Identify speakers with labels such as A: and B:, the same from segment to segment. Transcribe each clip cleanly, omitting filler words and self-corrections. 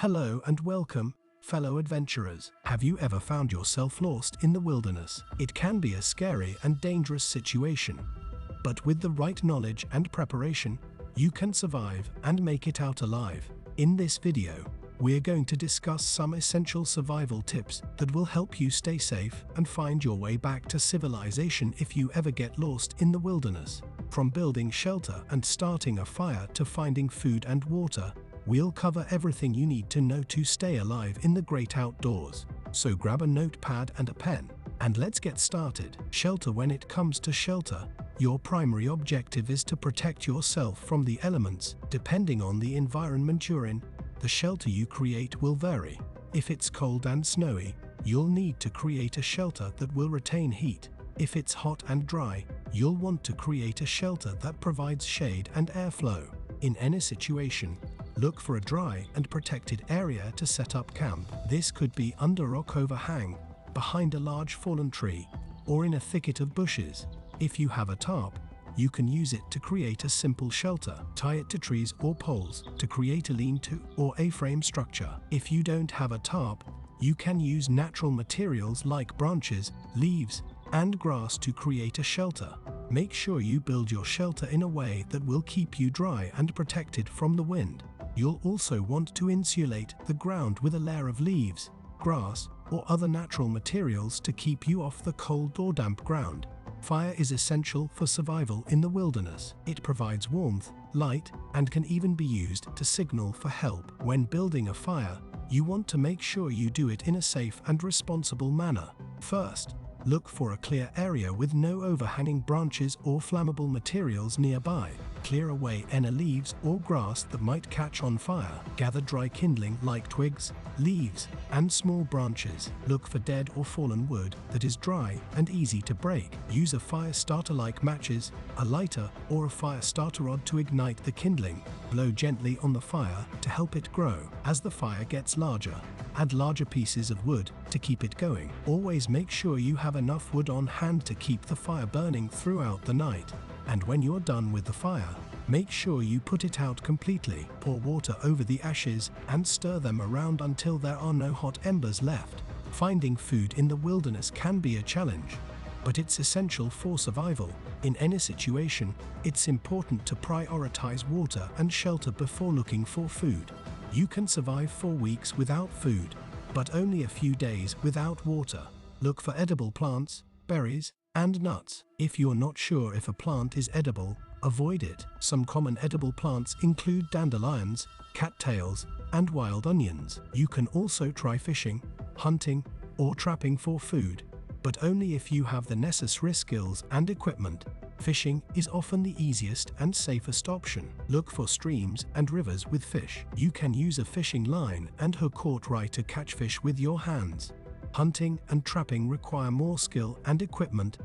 A: Hello and welcome, fellow adventurers. Have you ever found yourself lost in the wilderness? It can be a scary and dangerous situation, but with the right knowledge and preparation, you can survive and make it out alive. In this video, we're going to discuss some essential survival tips that will help you stay safe and find your way back to civilization if you ever get lost in the wilderness. From building shelter and starting a fire to finding food and water, we'll cover everything you need to know to stay alive in the great outdoors. So grab a notepad and a pen, and let's get started. Shelter. When it comes to shelter, your primary objective is to protect yourself from the elements. Depending on the environment you're in, the shelter you create will vary. If it's cold and snowy, you'll need to create a shelter that will retain heat. If it's hot and dry, you'll want to create a shelter that provides shade and airflow. In any situation, look for a dry and protected area to set up camp. This could be under a rock overhang, behind a large fallen tree, or in a thicket of bushes. If you have a tarp, you can use it to create a simple shelter. Tie it to trees or poles to create a lean-to or A-frame structure. If you don't have a tarp, you can use natural materials like branches, leaves, and grass to create a shelter. Make sure you build your shelter in a way that will keep you dry and protected from the wind. You'll also want to insulate the ground with a layer of leaves, grass, or other natural materials to keep you off the cold or damp ground. Fire is essential for survival in the wilderness. It provides warmth, light, and can even be used to signal for help. When building a fire, you want to make sure you do it in a safe and responsible manner. First, look for a clear area with no overhanging branches or flammable materials nearby. Clear away any leaves or grass that might catch on fire. Gather dry kindling like twigs, leaves, and small branches. Look for dead or fallen wood that is dry and easy to break. Use a fire starter like matches, a lighter, or a fire starter rod to ignite the kindling. Blow gently on the fire to help it grow. As the fire gets larger, add larger pieces of wood to keep it going. Always make sure you have enough wood on hand to keep the fire burning throughout the night. And when you're done with the fire, make sure you put it out completely. Pour water over the ashes and stir them around until there are no hot embers left. Finding food in the wilderness can be a challenge, but it's essential for survival. In any situation, it's important to prioritize water and shelter before looking for food. You can survive for weeks without food, but only a few days without water. Look for edible plants, berries, and nuts. If you're not sure if a plant is edible, avoid it. Some common edible plants include dandelions, cattails, and wild onions. You can also try fishing, hunting, or trapping for food, but only if you have the necessary skills and equipment. Fishing is often the easiest and safest option. Look for streams and rivers with fish. You can use a fishing line and hook or try to catch fish with your hands. Hunting and trapping require more skill and equipment,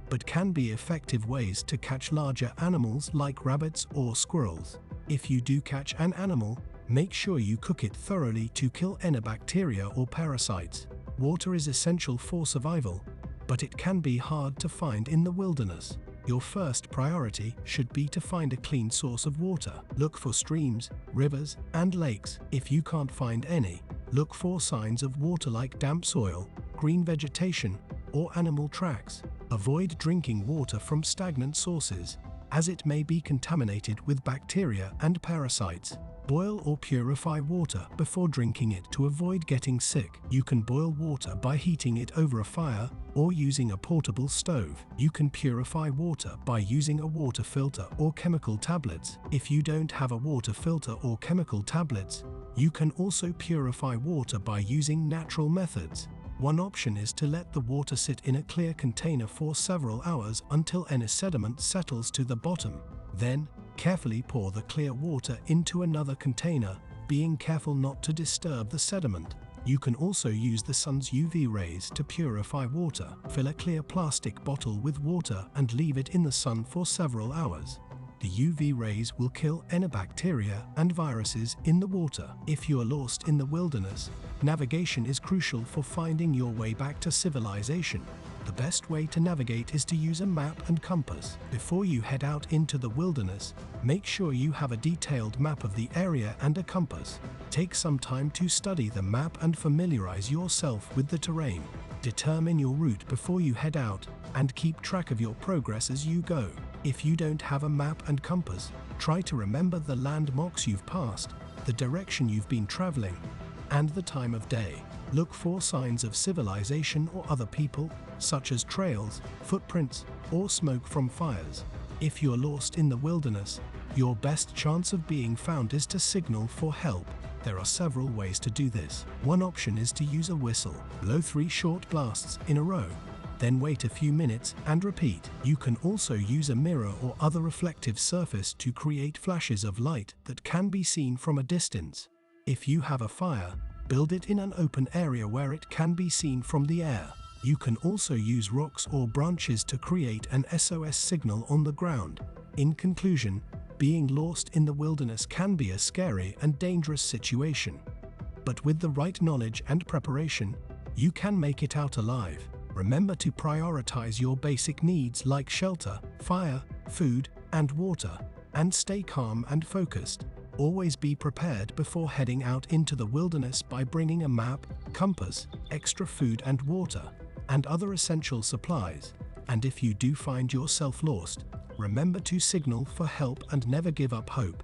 A: but can be effective ways to catch larger animals like rabbits or squirrels. If you do catch an animal, make sure you cook it thoroughly to kill any bacteria or parasites. Water is essential for survival, but it can be hard to find in the wilderness. Your first priority should be to find a clean source of water. Look for streams, rivers, and lakes. If you can't find any, look for signs of water like damp soil, green vegetation, or animal tracks. Avoid drinking water from stagnant sources, as it may be contaminated with bacteria and parasites. Boil or purify water before drinking it to avoid getting sick. You can boil water by heating it over a fire or using a portable stove. You can purify water by using a water filter or chemical tablets. If you don't have a water filter or chemical tablets, you can also purify water by using natural methods. One option is to let the water sit in a clear container for several hours until any sediment settles to the bottom. Then, carefully pour the clear water into another container, being careful not to disturb the sediment. You can also use the sun's UV rays to purify water. Fill a clear plastic bottle with water and leave it in the sun for several hours. The UV rays will kill any bacteria and viruses in the water. If you are lost in the wilderness, navigation is crucial for finding your way back to civilization. The best way to navigate is to use a map and compass. Before you head out into the wilderness, make sure you have a detailed map of the area and a compass. Take some time to study the map and familiarize yourself with the terrain. Determine your route before you head out and keep track of your progress as you go. If you don't have a map and compass, try to remember the landmarks you've passed, the direction you've been traveling, and the time of day. Look for signs of civilization or other people, such as trails, footprints, or smoke from fires. If you're lost in the wilderness, your best chance of being found is to signal for help. There are several ways to do this. One option is to use a whistle. Blow 3 short blasts in a row, then wait a few minutes and repeat. You can also use a mirror or other reflective surface to create flashes of light that can be seen from a distance. If you have a fire, build it in an open area where it can be seen from the air. You can also use rocks or branches to create an SOS signal on the ground. In conclusion, being lost in the wilderness can be a scary and dangerous situation. But with the right knowledge and preparation, you can make it out alive. Remember to prioritize your basic needs like shelter, fire, food, and water, and stay calm and focused. Always be prepared before heading out into the wilderness by bringing a map, compass, extra food and water, and other essential supplies. And if you do find yourself lost, remember to signal for help and never give up hope.